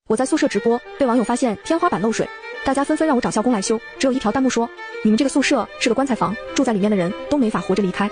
我在宿舍直播，被网友发现天花板漏水，大家纷纷让我找校工来修。只有一条弹幕说：“你们这个宿舍是个棺材房，住在里面的人都没法活着离开。”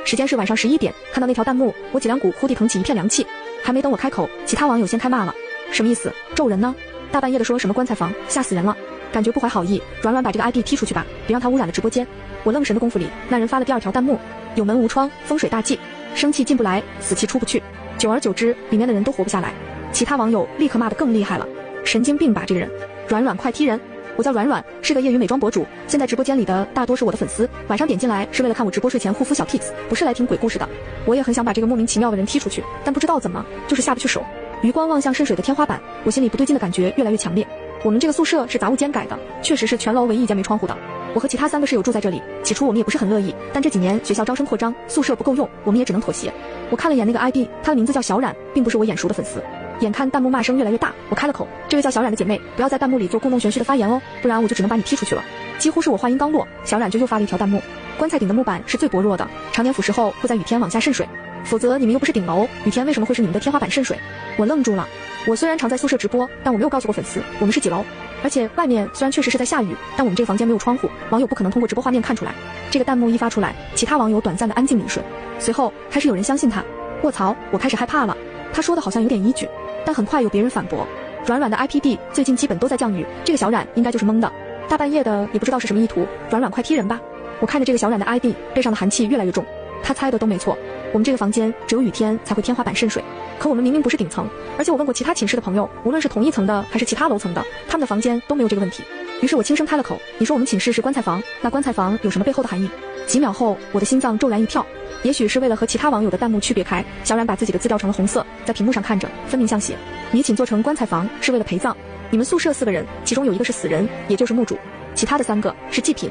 时间是晚上11点，看到那条弹幕，我脊梁骨忽地腾起一片凉气。还没等我开口，其他网友先开骂了：“什么意思？咒人呢？大半夜的说什么棺材房，吓死人了！”感觉不怀好意，软软把这个 ID 踢出去吧，别让他污染了直播间。我愣神的功夫里，那人发了第二条弹幕：“有门无窗，风水大忌，生气进不来，死气出不去。”久而久之，里面的人都活不下来。其他网友立刻骂得更厉害了：“神经病吧这个人！软软快踢人！”我叫软软，是个业余美妆博主，现在直播间里的大多是我的粉丝，晚上点进来是为了看我直播睡前护肤小 tips， 不是来听鬼故事的。我也很想把这个莫名其妙的人踢出去，但不知道怎么，就是下不去手。余光望向渗水的天花板，我心里不对劲的感觉越来越强烈。我们这个宿舍是杂物间改的，确实是全楼唯一一间没窗户的。我和其他3个室友住在这里，起初我们也不是很乐意，但这几年学校招生扩张，宿舍不够用，我们也只能妥协。我看了眼那个 ID， 他的名字叫小冉，并不是我眼熟的粉丝。眼看弹幕骂声越来越大，我开了口：“这位叫小冉的姐妹，不要在弹幕里做故弄玄虚的发言哦，不然我就只能把你踢出去了。”几乎是我话音刚落，小冉就又发了一条弹幕：“棺材顶的木板是最薄弱的，常年腐蚀后会在雨天往下渗水，否则你们又不是顶楼，雨天为什么会是你们的天花板渗水？”我愣住了。我虽然常在宿舍直播，但我没有告诉过粉丝我们是几楼，而且外面虽然确实是在下雨，但我们这个房间没有窗户，网友不可能通过直播画面看出来。这个弹幕一发出来，其他网友短暂的安静了一瞬，随后开始有人相信他。卧槽，我开始害怕了，他说的好像有点依据，但很快有别人反驳：“软软的 IPD 最近基本都在降雨，这个小冉应该就是蒙的，大半夜的也不知道是什么意图，软软快踢人吧。”我看着这个小冉的 ID， 背上的寒气越来越重。他猜的都没错，我们这个房间只有雨天才会天花板渗水，可我们明明不是顶层，而且我问过其他寝室的朋友，无论是同一层的还是其他楼层的，他们的房间都没有这个问题。于是我轻声开了口：“你说我们寝室是棺材房，那棺材房有什么背后的含义？”几秒后，我的心脏骤然一跳。也许是为了和其他网友的弹幕区别开，小冉把自己的字调成了红色，在屏幕上看着，分明像写：“你请做成棺材房是为了陪葬，你们宿舍4个人，其中有1个是死人，也就是墓主，其他的3个是祭品。”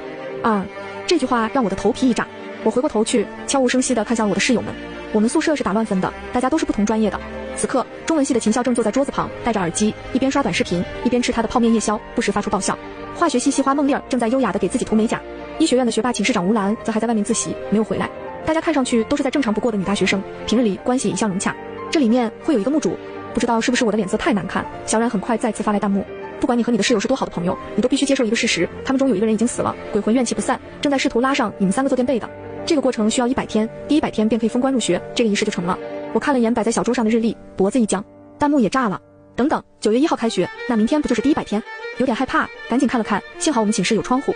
这句话让我的头皮一炸。我回过头去，悄无声息地看向我的室友们。我们宿舍是打乱分的，大家都是不同专业的。此刻，中文系的秦笑正坐在桌子旁，戴着耳机，一边刷短视频，一边吃他的泡面夜宵，不时发出爆笑。化学系系花梦丽儿正在优雅地给自己涂美甲。医学院的学霸寝室长吴兰则还在外面自习，没有回来。大家看上去都是再正常不过的女大学生，平日里关系一向融洽。这里面会有一个墓主，不知道是不是我的脸色太难看，小冉很快再次发来弹幕：“不管你和你的室友是多好的朋友，你都必须接受一个事实，他们中有1个人已经死了，鬼魂怨气不散，正在试图拉上你们3个做垫背的。这个过程需要100天，第100天便可以封棺入学，这个仪式就成了。”我看了眼摆在小桌上的日历，脖子一僵，弹幕也炸了。等等，9月1号开学，那明天不就是第100天？有点害怕，赶紧看了看，幸好我们寝室有窗户。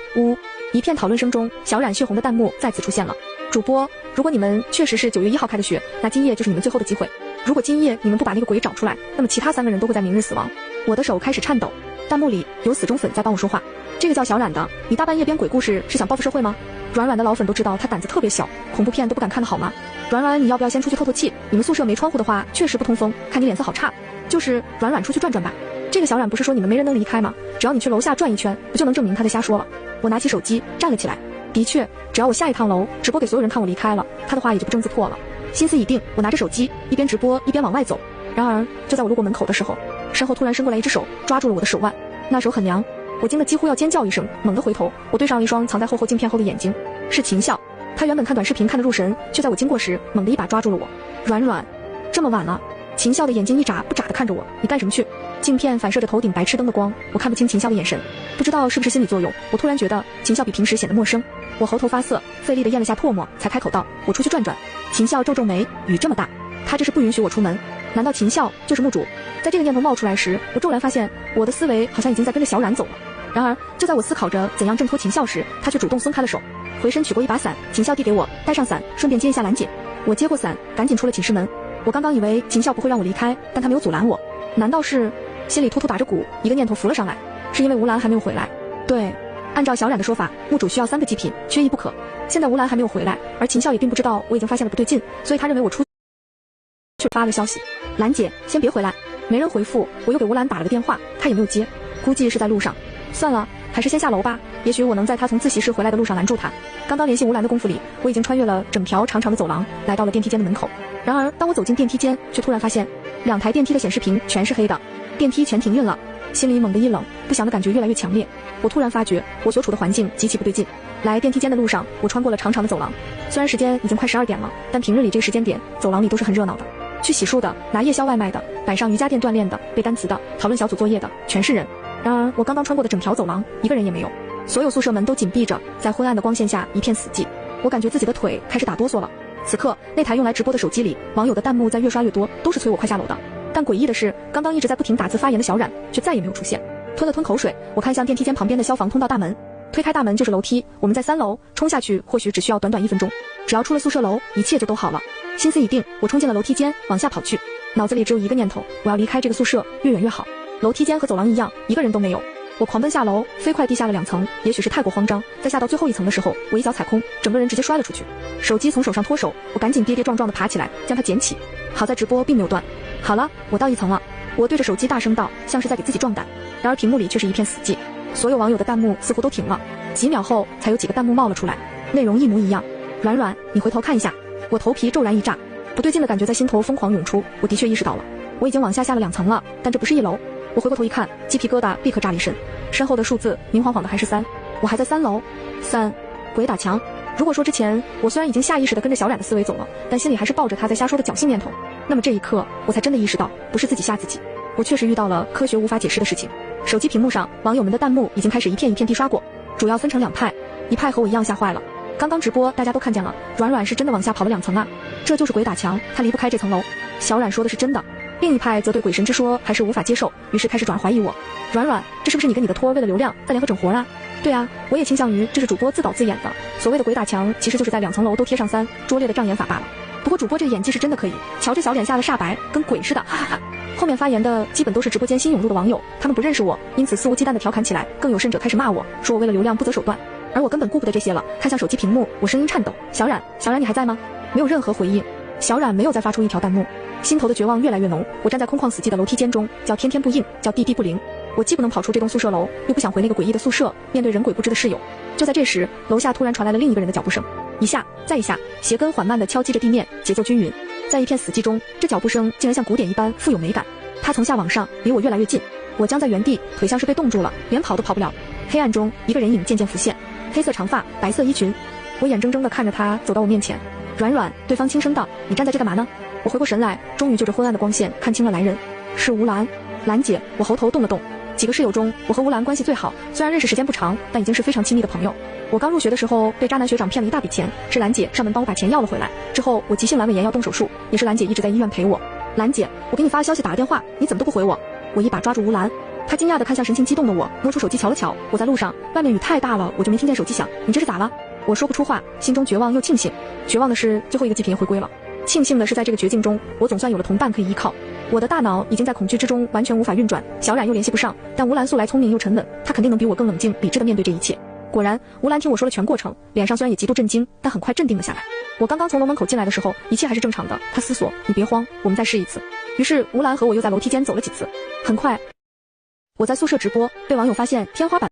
一片讨论声中，小冉血红的弹幕再次出现了：“主播，如果你们确实是9月1号开的学，那今夜就是你们最后的机会。如果今夜你们不把那个鬼找出来，那么其他3个人都会在明日死亡。”我的手开始颤抖，弹幕里有死忠粉在帮我说话：“这个叫小冉的，你大半夜编鬼故事是想报复社会吗？”软软的老粉都知道他胆子特别小，恐怖片都不敢看的好吗？软软，你要不要先出去透透气？你们宿舍没窗户的话，确实不通风，看你脸色好差。就是软软出去转转吧。这个小冉不是说你们没人能离开吗？只要你去楼下转一圈，不就能证明他在瞎说了？我拿起手机站了起来。的确，只要我下一趟楼直播给所有人看我离开了，他的话也就不证自破了。心思已定，我拿着手机一边直播一边往外走。然而就在我路过门口的时候，身后突然伸过来一只手，抓住了我的手腕。那手很凉，我惊得几乎要尖叫一声，猛地回头，我对上了一双藏在厚厚镜片后的眼睛，是秦笑。他原本看短视频看得入神，却在我经过时猛地一把抓住了我。软软，这么晚了？秦笑的眼睛一眨不眨地看着我，你干什么去？镜片反射着头顶白炽灯的光，我看不清秦笑的眼神，不知道是不是心理作用，我突然觉得秦笑比平时显得陌生。我喉头发涩，费力地咽了下唾沫，才开口道：“我出去转转。”秦笑皱皱眉，雨这么大，他这是不允许我出门？难道秦笑就是墓主？在这个念头冒出来时，我骤然发现我的思维好像已经在跟着小冉走了。然而就在我思考着怎样挣脱秦笑时，他却主动松开了手，回身取过一把伞，秦笑递给我，带上伞，顺便接一下兰姐。我接过伞，赶紧出了寝室门。我刚刚以为秦笑不会让我离开，但他没有阻拦我。难道是？心里突突打着鼓，一个念头浮了上来，是因为吴兰还没有回来。对，按照小冉的说法，墓主需要3个祭品，缺一不可。现在吴兰还没有回来，而秦笑也并不知道我已经发现了不对劲，所以他认为我出去发了消息：“兰姐，先别回来。”没人回复，我又给吴兰打了个电话，她也没有接，估计是在路上。算了，还是先下楼吧，也许我能在她从自习室回来的路上拦住她。刚刚联系吴兰的功夫里，我已经穿越了整条长长的走廊，来到了电梯间的门口。然而当我走进电梯间，却突然发现2台电梯的显示屏全是黑的，电梯全停运了。心里猛地一冷，不祥的感觉越来越强烈。我突然发觉我所处的环境极其不对劲。来电梯间的路上，我穿过了长长的走廊，虽然时间已经快12点了，但平日里这个时间点走廊里都是很热闹的。去洗漱的，拿夜宵外卖的，晚上瑜伽店锻炼的，背单词的，讨论小组作业的，全是人。然而我刚刚穿过的整条走廊，一个人也没有。所有宿舍门都紧闭着，在昏暗的光线下一片死寂。我感觉自己的腿开始打哆嗦了。此刻，那台用来直播的手机里，网友的弹幕在越刷越多，都是催我快下楼的。但诡异的是，刚刚一直在不停打字发言的小冉，却再也没有出现。吞了吞口水，我看向电梯间旁边的消防通道大门，推开大门就是楼梯，我们在3楼，冲下去或许只需要短短1分钟。只要出了宿舍楼，一切就都好了。心思已定，我冲进了楼梯间，往下跑去。脑子里只有一个念头，我要离开这个宿舍，越远越好。楼梯间和走廊一样，一个人都没有。我狂奔下楼，飞快地下了2层，也许是太过慌张，在下到最后1层的时候，我一脚踩空，整个人直接摔了出去。手机从手上脱手，我赶紧跌跌撞撞地爬起来，将它捡起。好在直播并没有断。好了，我到1层了。我对着手机大声道，像是在给自己壮胆。然而屏幕里却是一片死寂，所有网友的弹幕似乎都停了。几秒后，才有几个弹幕冒了出来，内容一模一样。软软，你回头看一下。我头皮骤然一炸，不对劲的感觉在心头疯狂涌出。我的确意识到了，我已经往下了2层了，但这不是1楼。我回过头一看，鸡皮疙瘩立刻炸了一身。身后的数字明晃晃的还是3，我还在3楼。3，鬼打墙。如果说之前我虽然已经下意识的跟着小冉的思维走了，但心里还是抱着他在瞎说的侥幸念头，那么这一刻我才真的意识到，不是自己吓自己，我确实遇到了科学无法解释的事情。手机屏幕上网友们的弹幕已经开始一片一片地刷过，主要分成2派，一派和我一样吓坏了。刚刚直播大家都看见了，软软是真的往下跑了2层啊，这就是鬼打墙，他离不开这层楼。小冉说的是真的。另一派则对鬼神之说还是无法接受，于是开始转怀疑我。软软，这是不是你跟你的托为了流量在联合整活啊？对啊，我也倾向于这是主播自导自演的。所谓的鬼打墙，其实就是在2层楼都贴上3，拙劣的障眼法罢了。不过主播这个演技是真的可以，瞧这小脸下的煞白，跟鬼似的，哈哈哈。后面发言的基本都是直播间新涌入的网友，他们不认识我，因此肆无忌惮的调侃起来，更有甚者开始骂我，说我为了流量不择手段。而我根本顾不得这些了，看向手机屏幕，我声音颤抖，小冉，小冉你还在吗？没有任何回应。小冉没有再发出一条弹幕。心头的绝望越来越浓，我站在空旷死寂的楼梯间中，叫天天不应，叫地地不灵。我既不能跑出这栋宿舍楼，又不想回那个诡异的宿舍，面对人鬼不知的室友。就在这时，楼下突然传来了另一个人的脚步声，一下再一下，鞋跟缓慢地敲击着地面，节奏均匀。在一片死寂中，这脚步声竟然像鼓点一般富有美感。它从下往上，离我越来越近，我僵在原地，腿像是被冻住了，连跑都跑不了。黑暗中，一个人影渐渐浮现，黑色长发，白色衣裙。我眼睁睁地看着他走到我面前。软软，对方轻声道，你站在这干嘛呢？我回过神来，终于就着昏暗的光线看清了来人，是吴兰。兰姐，我喉头动了动。几个室友中，我和吴兰关系最好，虽然认识时间不长，但已经是非常亲密的朋友。我刚入学的时候被渣男学长骗了一大笔钱，是兰姐上门帮我把钱要了回来。之后我急性阑尾炎要动手术，也是兰姐一直在医院陪我。兰姐，我给你发了消息打了电话，你怎么都不回我？我一把抓住吴兰，她惊讶地看向神情激动的我，摸出手机瞧了瞧，我在路上，外面雨太大了，我就没听见手机响，你这是咋了？我说不出话，心中绝望又庆幸。绝望的是最后一个祭品回归了，庆幸的是在这个绝境中，我总算有了同伴可以依靠。我的大脑已经在恐惧之中完全无法运转，小冉又联系不上，但吴兰素来聪明又沉稳，她肯定能比我更冷静理智地面对这一切。果然，吴兰听我说了全过程，脸上虽然也极度震惊，但很快镇定了下来。我刚刚从楼门口进来的时候，一切还是正常的。她思索，你别慌，我们再试一次。于是吴兰和我又在楼梯间走了几次。很快，我在宿舍直播，被网友发现天花板